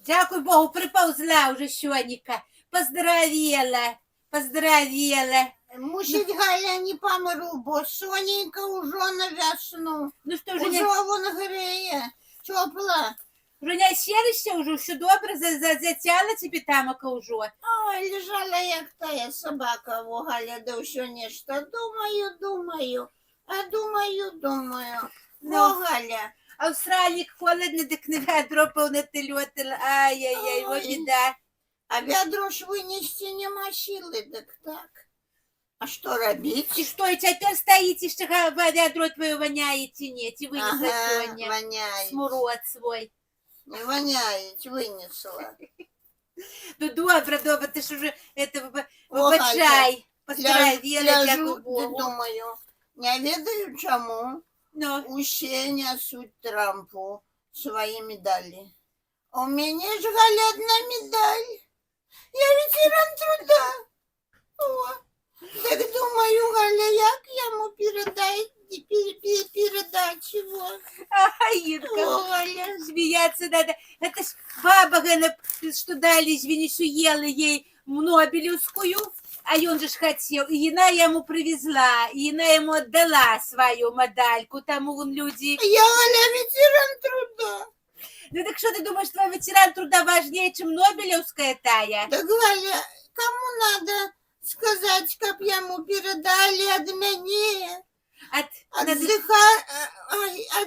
Дякую Богу, приповзла уже Щоника. Поздравила. Мусить Галя не помру, бо Соненька уже на весну. Ну что, Уже вон греє, тепла. Женя селище уже, все добре, затяла тебе тамака уже. Ой, лежала як тая собака, во Галя, да все нечто. Думаю. Во Галя. А в сральник холодно, так на ведро повне телетила. Ай-яй-яй, вот беда. А ведро ж вынести нема силы, так. А что робить? И что, и теперь стоите, что ведро твое воняете? Нет, и вынесла сегодня. Воняет. Смурод свой. Не воняет, вынесла. Ну, добре, ты ж уже это О, вибачай. Поздравила, дякую Богу. Думаю, не ведаю чому. Ну. Усе несут Трампу свои медали. У меня же, Галя, одна медаль. Я ветеран труда. О, так думаю, Галя, як йому передать чего? Инка, смеяться надо. Это ж баба, что дали, извини, что ела ей Нобелевскую, а он же ж хотел, и она ему привезла, и она ему отдала свою медальку, там вон люди... Я, Галя, ветеран труда. Ну так что ты думаешь, твой ветеран труда важнее, чем Нобелевская тая? Да, Галя, кому надо сказать, как ему передали от меня? От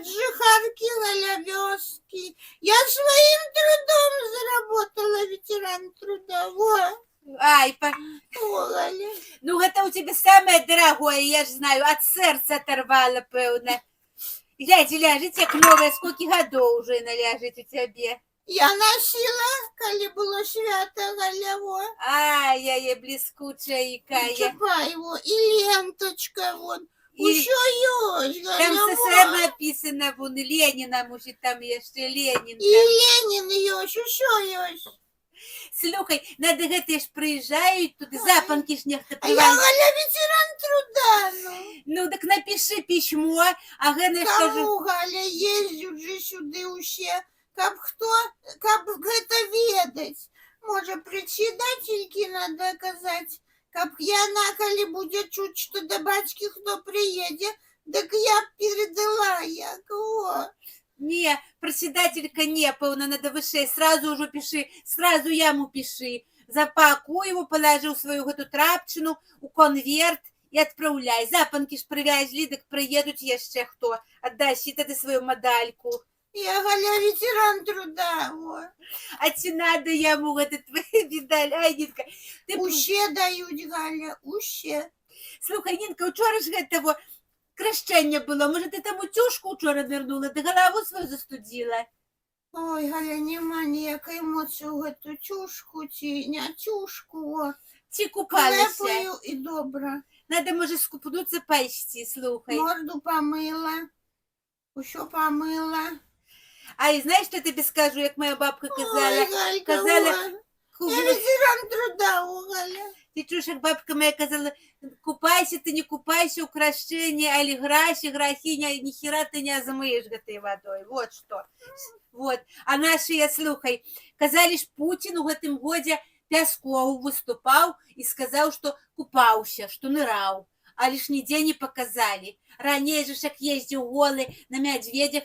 жихарки, Галя, вёски. Я своим трудом заработала ветеран труда, во. Ай, О, Галя. Ну это у тебя самое дорогое, я же знаю, от сердца оторвала, певно. Глядь, ляжет, як новое, сколько годов уже наляжет у тебе. Я носила, коли было свято, Галя, во. Ай-яй-яй, блескучая якая. Чапай его, и ленточка, вот. Еще есть, Галя, там СССР написано, вон, и Ленина, может, там еще Ленин. И Ленин есть, еще есть. Слухай, надо гэты ж приезжают туды, запанки ж нехто А я, Галя, ветеран труда, ну. Ну, так напиши письмо, а гэны скажу... Кому, Галя, ездят же сюды усе, каб гэта ведать. Может, председательке надо оказать, каб яна, коли будет чуть, что до бачки кто приедет, так я передала, як, о. Не, председателька не, певно, надо выше, сразу уже пиши, сразу яму пиши. Запакуй его, положи в свою эту трапчину, у конверт и отправляй. Запанки ж привязли, так приедут еще кто. Отдай ты свою медальку. Я, Галя, ветеран труда, о. А те надо яму этот твою медаль, ай, Нинка. Уще дают, Галя, уще. Слухай, Нинка, учора ж этого... Крещення було, може ти там у тюшку вчора нирнула, ти голову свою застудила? Ой, Галя, нема ніякої емоції у эту тюшку, не тюшку, Ті купалися. Клепаю і добре. Надо, може, скупнуться пасти, слухай. Морду помила, усе помила. А і знаєш, що я тобі скажу, як моя бабка казала? Ой, Галька, Казала, ой. Я ветеран труда, о, Галя. Ти чуєш, як бабка моя казала, купайся, ты не купайся, украшения, али грахиня, ни хера ты не озмыешь этой водой. Вот что. Вот. А наши, я слухай, казали ж Путин в этом годе Пясков выступал и сказал, что купался, что нырал. А лишь нигде не показали. Ранее же как ездил голый на медведях,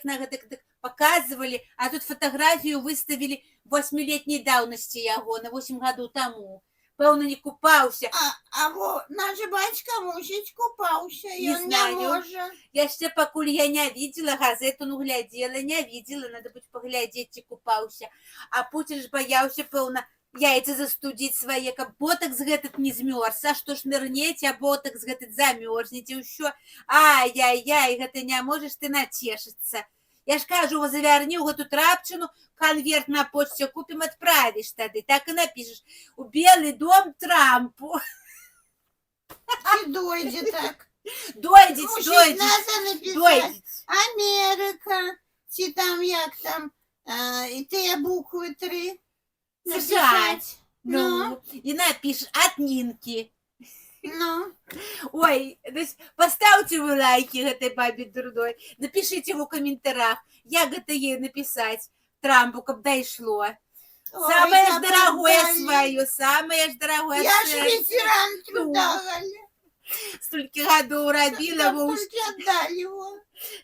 показывали, а тут фотографию выставили 8-летней давности его, на 8 году тому. Пэўна, не купаўся. А во, наш бацька мусіць купаўся, Не ён не знаю. можа. Яшчэ пакуль я не видела газету, ну глядзела, не видела, надо будзе паглядзець, ці купаўся. А Пуцін ж баяўся, пэўна, яйцы застудзіць свае, каб ботакс гэтак не змёрз, а што ж нырнеце, а ботакс гэтак замёрзнеце, ўсё. Ай-яй-яй, гэта не можаш ты нацешыцца. Я ж кажу, завярні ў гэту трапчыну, конверт на почце купім, адправіш тады, так і напішаш. У Белы дом Трампу. Ці дойдзе так? Дойдзець, Мусіць, дойдзець, надо напісаць дойдзець. Америка, ці там як там, і тыя буквы 3 США. напісаць. Ну, і напішаш ад Нінкі. Ну, Ой, поставьте вы лайки гэтай бабе дурной, напишите в комментариях, як гэта ей написать Трампу, каб дайшло. Самое ж дорогое свое, самое ж дорогое. Я ж ветеран труда, Галя. Столько годов робила, вы уж... Столько отдали его.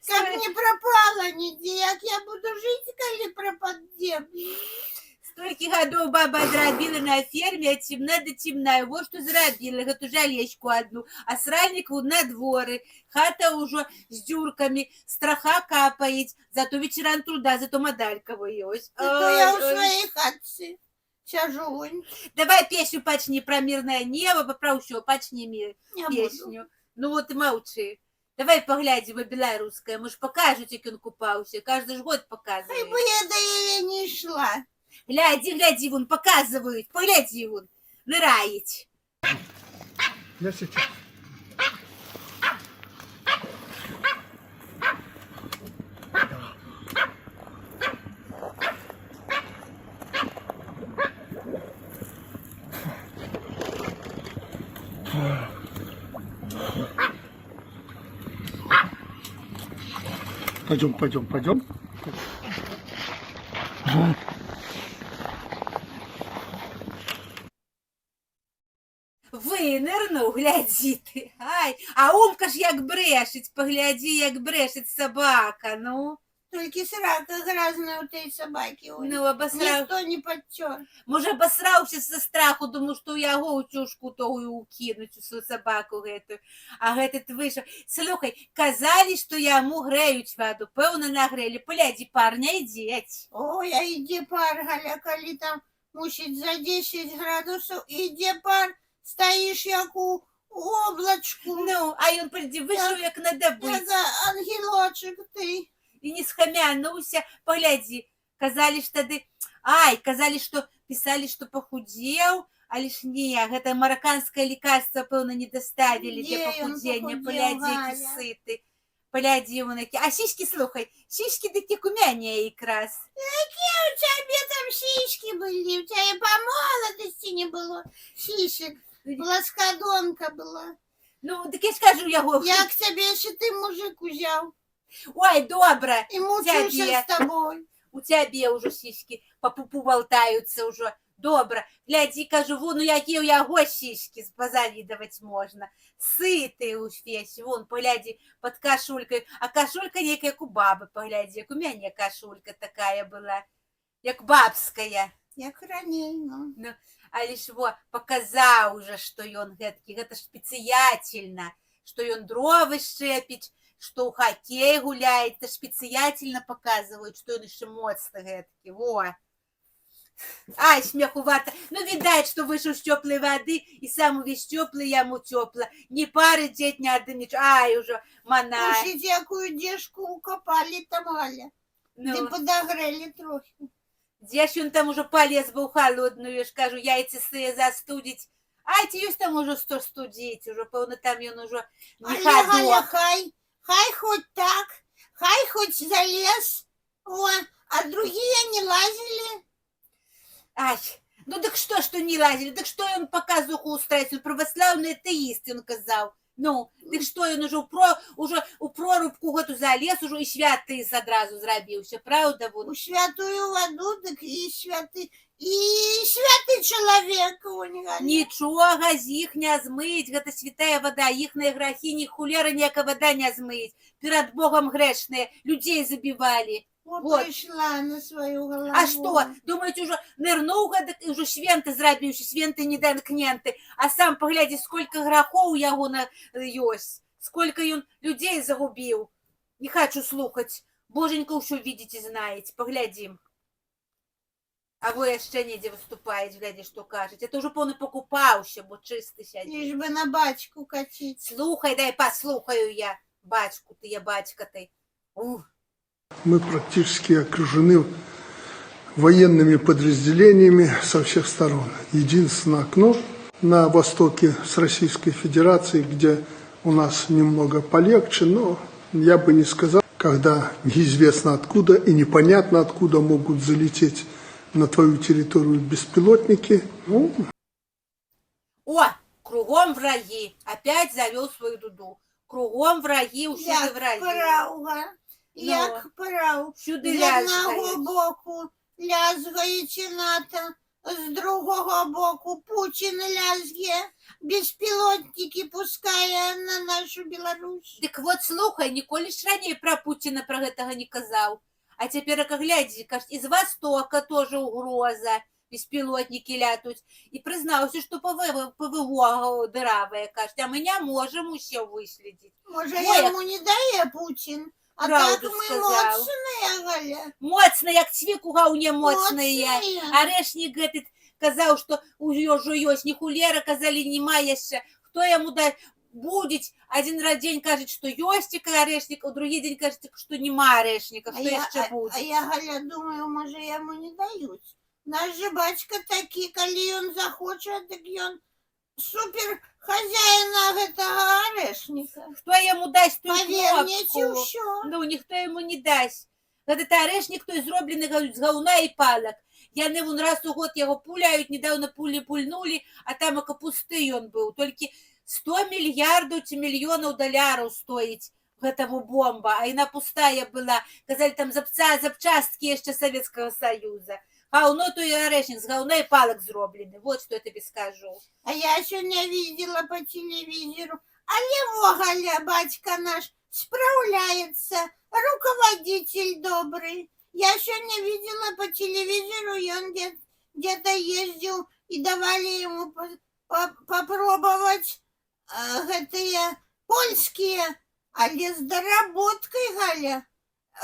Как не пропала нигде, як я буду жить, коли пропадем. Столько годов баба зрабіла на ферме, а темна да темна. Вот что зрабіла, гэту жалечку одну. А сральник вот на дворы. Хата уже с дюрками, страха капает. Зато ветеран труда, зато медалька ёсць. Зато я у своей хатце сижу. Давай песню почни про мирное небо, про ўсё, почни мне Не песню. Ну вот и молчи. Давай поглядим, белорусская. Может, покажут, як он купался. Каждый ж год Хай показывает. бы я до яе не шла. Гляди, гляди, вон показывают. Погляди, вон. Нырает. Я сейчас. Пойдем, пойдем, пойдем. Вынырнуў, глядзі ты. Ай, а Умка ж як брэшыць, паглядзі, як брэшыць сабака, ну. Только срака грязная у той собаки. Ой. Ну, абасраў. Никто не подтер. Можа, абасраўся са страху, думаю, што ў яго ў цюшку тою укінуць у сваю сабаку гэтую. А гэты выйшаў. Слухай, казалі, што яму грэюць ваду. Пэўна, нагрэлі. Паглядзі, парня, ідзець. Ой, а иди пар, Галя, коли там мусить за 10 градусов, иди пар, стоишь як у облачку. Ну, а ён, прыйдзе, выйшаў, як надо быць. Это ангелочек ты. І не схамянуўся, паглядзі. Казалі ж тады, казалі, што пісалі, што пахудзеў, але ж не, гэта мараканскае лекарства, пэўна, не даставілі для Дзе ён пахудзення. пахудзеў, Паглядзі, які Галя? сыты. Паглядзі, вон які. А сіські, слухай, сіські такі кумяныя якраз. Какие у тебя там сиськи были? У тебя и по молодости не было сисек. Плоскодонка была. Ну, так я ж кажу яго. Я к тебе, что ты мужик взял. Ой, добра, И мучился Дядя. с тобой. у цябе ўжо сіські па пупу валтаюцца ўжо. Добра, глядзі, кажу, вон, ну якія ў яго сіські, пазавідаваць можна. Сыты ўвесь, вон, паглядзі, пад кашулькай. А кашулька нейкая, як у бабы, паглядзі, як у мяне кашулька такая была, як бабская. Як раней, ну. Але ж во, паказаў жа, што ён гэткі, гэта ж спецыятельна, што ён дровы шчэпіць, што ў хакей гуляе, это спецыятельна паказваюць, што ён яшчэ моцны гэткі, во. Ай, смехувата. Ну, відаць, што выйшаў з цёплай вады, і сам увесь цёплы, яму цёпла. Ні пары дзець, ні ады, нічого. Ай, ужо манае. Слушайте, якую дежку укопали там, Галя. Ты Ну, подогрели трохи. дзе ж ён там ужо палез бы ў халодную, я ж кажу, яйцы свае застудзіць. Ай, ці ёсць там ужо што студзіць, ужо, пэўна, там ён ужо не Але, Галя, хадок. хай хоть так, хай хоть залез, о, а другие не лазили. Ай, ну дык што не лазілі, дык што ён паказуху устраіць, ён праваслаўны атэіст, ён казаў. Ну, дык што ён ужо ў прорубку гэту залез, ужо і святы адразу зрабіўся, праўда, У вон? святую воду, так и святый человек, о, не Галя. Нічога з іх не змыць, гэта святая вада, іхныя грахі, ні хулера ніякая вада не змыць. Перад Богам грэшныя, людзей забівалі. Вот. Пришла на свою голову. А што, думаеце, ўжо нырнуў гэтак і ўжо свенты зрабіўся, свенты не данкненты, а сам паглядзі, сколько грахоў у яго ёсць, сколько ён людзей загубіў. Не хочу слухаць, боженька ўсё видите, знаеце, паглядзім. А вы яшчэ недзе выступаеце, глядзі, што кажаце. Это ўжо поўны покупаўся, бо чысты сядзі. Лишь бы на бачку катить. Слухай, дай послухаю я, бачку ты, я бачка ты. Мы практически окружены военными подразделениями со всех сторон. Единственное окно на востоке с Российской Федерацией, где у нас немного полегче, но я бы не сказал, когда неизвестно откуда и непонятно откуда могут залететь на твою территорию беспилотники. О, кругом враги. Опять завел свою дуду. Кругом враги, усюди враги. Правда. Як прав. Всюди З одного лязгають. боку лязгаючи НАТО, з другого боку Путін лязгає, безпілотники пускає на нашу Білорусь. Дык вот слухай, ніколі ж раней про Путіна про гэтага не казаў. А цяпер, как глядзі, кажа, из Востока тоже угроза, беспилотники лятуць. І прызнаўся, што ПВО дыравае, кажа, а мы не можем усё выследзіць. Може, Ой, йому не дає Путін? А правду так ми сказав. моцні, Галя. Моцна, як цвік у гаўне моцныя. Моцныя. Арэшнік гэты казаў, што ў ўжо ёсць, не хулера, казалі, нема яшчэ. Хто яму да будзець? Адзін дзень кажуць, што ёсць арэшнік, а другі дзень кажуць, што нема арэшніка, што яшчэ А будзе. я, Галя, думаю, може, яму не даюць. Наш же бацька такі, калі ён захоча, дык ён супер хозяина гэтага арэшніка. Хто яму дасць тую Павернеце кнопку? ўсё. Ну, ніхто яму не дасць. Гэты арэшнік той зроблены з гаўна і палак. Яны вон раз у год яго пуляюць, недавно пульнулі, а там ака пусты ён быў. Толькі 100 мільярдаў ці мільёнаў даляраў стоіць гэтага бомба, а яна пустая была. Казалі, там запчасткі яшчэ Савецкага Саюза. Гаўно той арэшнік з гаўна і палак зроблены. Вот што я табе скажу. А я сёння видела по телевизору. Але во, Галя, батька наш справляется, руководитель добрый. Я сёння видела по телевизору, и он где-то ездил, и давали ему попробовать гэтые польские, але с доработкой, Галя.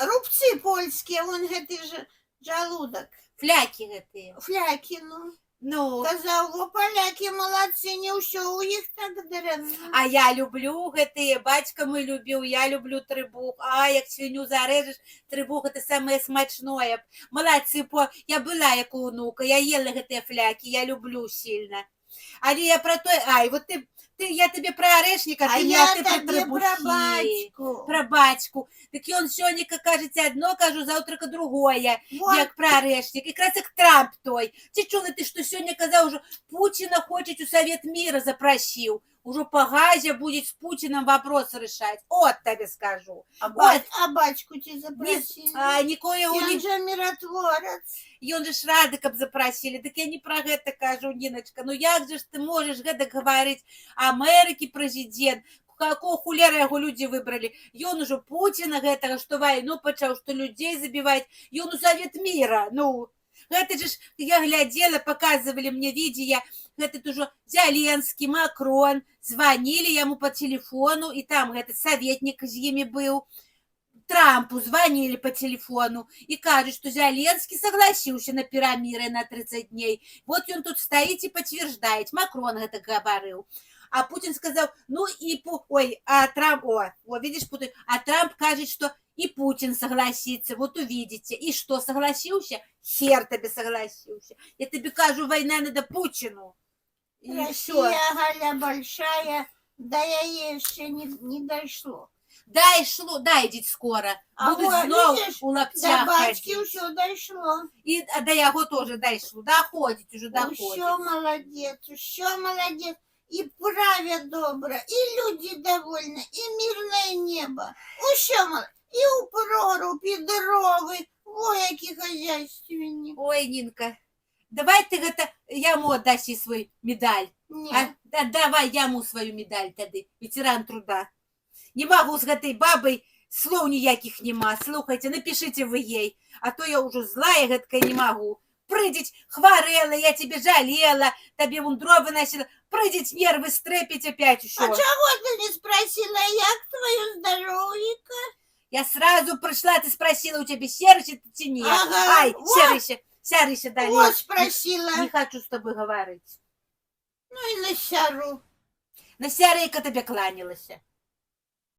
Рубцы польские, вон гэты же желудок. Флякі гэтыя. Фляки, ну. Ну, Казав, о, поляки молодцы, не ўсё у іх так дрэнна. а я люблю гэтыя, бацька мой любіў, я люблю трыбух. А, як свінню зарэжаш, трыбух это самае смачное. Малайцы, я была як унука, я ела гэтыя флякі, я люблю сильно. Але я про той, ай, вот я тебе про арэшніка, А ты я ты про табе про трыбухі. бацьку. Про бацьку. Так ён сёння, кажаце, одно, кажу, завтра другое. Вот. Як про арэшнік. І крас як Трамп той. Ці чули ти, що сьогодні казав, уже Путіна хочуть у Совет мира запросил. Уже по газе будет с Путиным вопрос решать. Вот тебе скажу. А бачку тебе запросили. Никоего Он не... же миротворец. И он же ж рады, каб запросили. Так я не про это кажу, Ниночка. Ну як же ж ты можешь гэта говорить? Америки президент. Какого хулера его люди выбрали? И он уже Путина гэтага, что войну почал, что людей забивать. И он у Совет мира. Ну... Это же, я глядела, показывали мне видео, этот уже Зеленский, Макрон, звонили ему по телефону, и там этот советник с ними был, Трампу звонили по телефону, и кажут, что Зеленский согласился на перемирие на 30 дней. Вот он тут стоит и подтверждает, Макрон это говорил. А Путин сказал, ну и, а Трамп, видишь, Путин, а Трамп кажет, что и Путин согласится, вот увидите. И что, согласился? Хер тебе согласился. Я тебе кажу, война надо Путину. И Россия, всё. Галя, большая, да я еще не дошло. Дай шло, дай идти скоро. А Будут вот, снова видишь, у До лаптях батьки ходить. все дошло. И до яго тоже дай шло. Доходит уже, доходит. Все молодец. И праве добро, и люди довольны, и мирное небо. Ущо молодец. И у проруб, и дороги. Ой, які хозяйственні. Ой, Нинка, давай ты это яму отдаси свой медаль. Ні. Давай яму свою медаль тады, ветеран труда. Не могу с гэтай бабой Слов ніяких нема. Слухайте, напишите вы ей, а то я уже злая, гэткая не могу. Прыдзець, хварэла, я тебе жалела, табе вон дровы носила. Прыдзець, нервы стрепить опять еще. А чего ты не спросила, як твое здоровье? Я сразу пришла, ты спросила, у тебя серыще ты нет. Ага, Ай, вот. серыще, да. Вот спросила. Не хочу с тобой говорить. Ну и на сяру. На сярейка тебе кланялася.